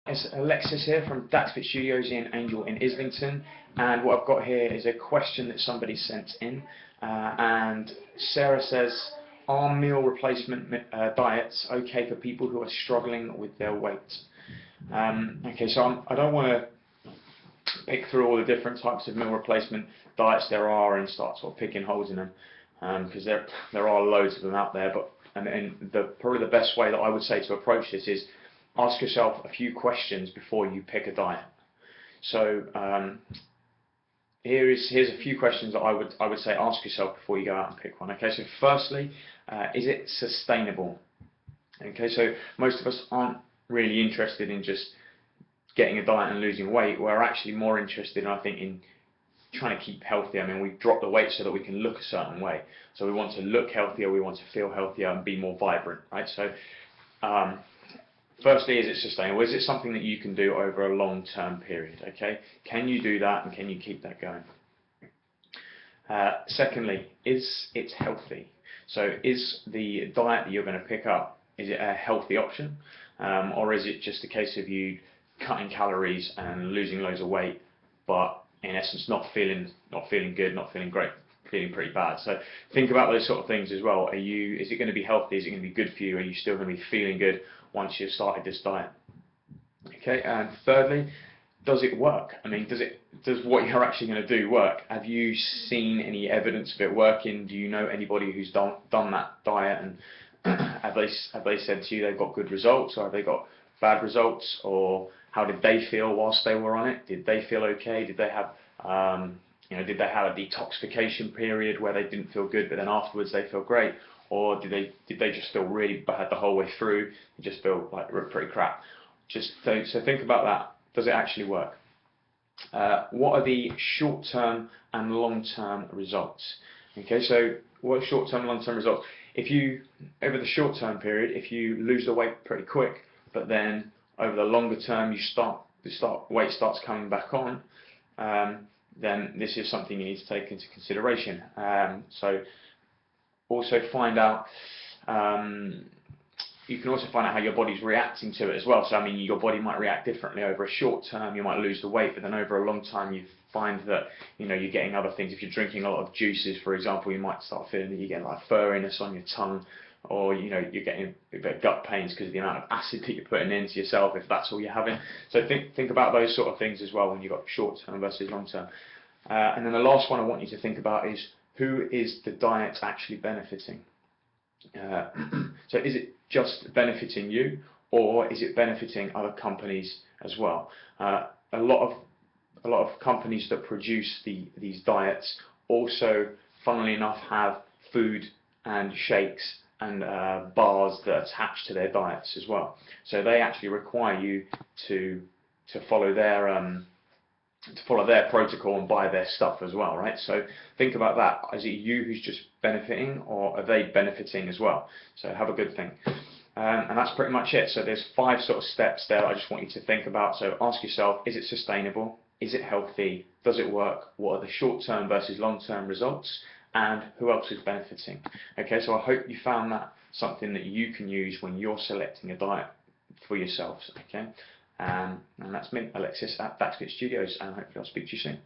It's Alexis here from Daxfit Studios in Angel in Islington, and what I've got here is a question that somebody sent in, and Sarah says, are meal replacement diets okay for people who are struggling with their weight? Okay, so I don't want to pick through all the different types of meal replacement diets there are and start sort of picking holes in them, because there are loads of them out there, but probably the best way that I would say to approach this is ask yourself a few questions before you pick a diet. So here's a few questions that I would say ask yourself before you go out and pick one. Okay, so firstly, is it sustainable? Okay, so most of us aren't really interested in just getting a diet and losing weight. We're actually more interested, I think, in trying to keep healthy. I mean, we drop the weight so that we can look a certain way. So we want to look healthier, we want to feel healthier and be more vibrant, right? So firstly, is it sustainable? Is it something that you can do over a long-term period? Okay, can you do that and can you keep that going? Secondly, is it healthy? So is the diet that you're going to pick up, is it a healthy option, or is it just a case of you cutting calories and losing loads of weight, but in essence not feeling good, not feeling great, feeling pretty bad? So think about those sort of things as well. Is it going to be healthy? Is it going to be good for you? Are you still going to be feeling good once you've started this diet? Okay, and thirdly, does it work? I mean, does what you're actually going to do work? Have you seen any evidence of it working? Do you know anybody who's done that diet, and have they said to you they've got good results, or have they got bad results, or how did they feel whilst they were on it? Did they feel okay? Did they have did they have a detoxification period where they didn't feel good, but then afterwards they feel great? Or did they just feel really bad the whole way through and just feel like pretty crap? So think about that. Does it actually work? What are the short-term and long-term results? Okay, so what are short-term and long-term results? Over the short-term period, if you lose the weight pretty quick, but then over the longer term weight starts coming back on, then this is something you need to take into consideration. So also find out, you can also find out how your body's reacting to it as well. So I mean, your body might react differently. Over a short term you might lose the weight, but then over a long time you find that you're getting other things. If you're drinking a lot of juices, for example, you might start feeling that you get like furriness on your tongue, or you're getting a bit of gut pains because of the amount of acid that you're putting into yourself, if that's all you're having. So think about those sort of things as well when you've got short term versus long term. And then the last one I want you to think about is, who is the diet actually benefiting? So is it just benefiting you, or is it benefiting other companies as well? A lot of companies that produce these diets also, funnily enough, have food and shakes and bars that are attached to their diets as well. So they actually require you to follow their protocol and buy their stuff as well, right? So think about that. Is it you who's just benefiting, or are they benefiting as well? So have a good think. And that's pretty much it. So there's 5 sort of steps there that I just want you to think about. So ask yourself, is it sustainable? Is it healthy? Does it work? What are the short-term versus long-term results? And who else is benefiting? Okay, so I hope you found that something that you can use when you're selecting a diet for yourselves. Okay. And that's me, Alexis, at Daxfit Studios, and hopefully I'll speak to you soon.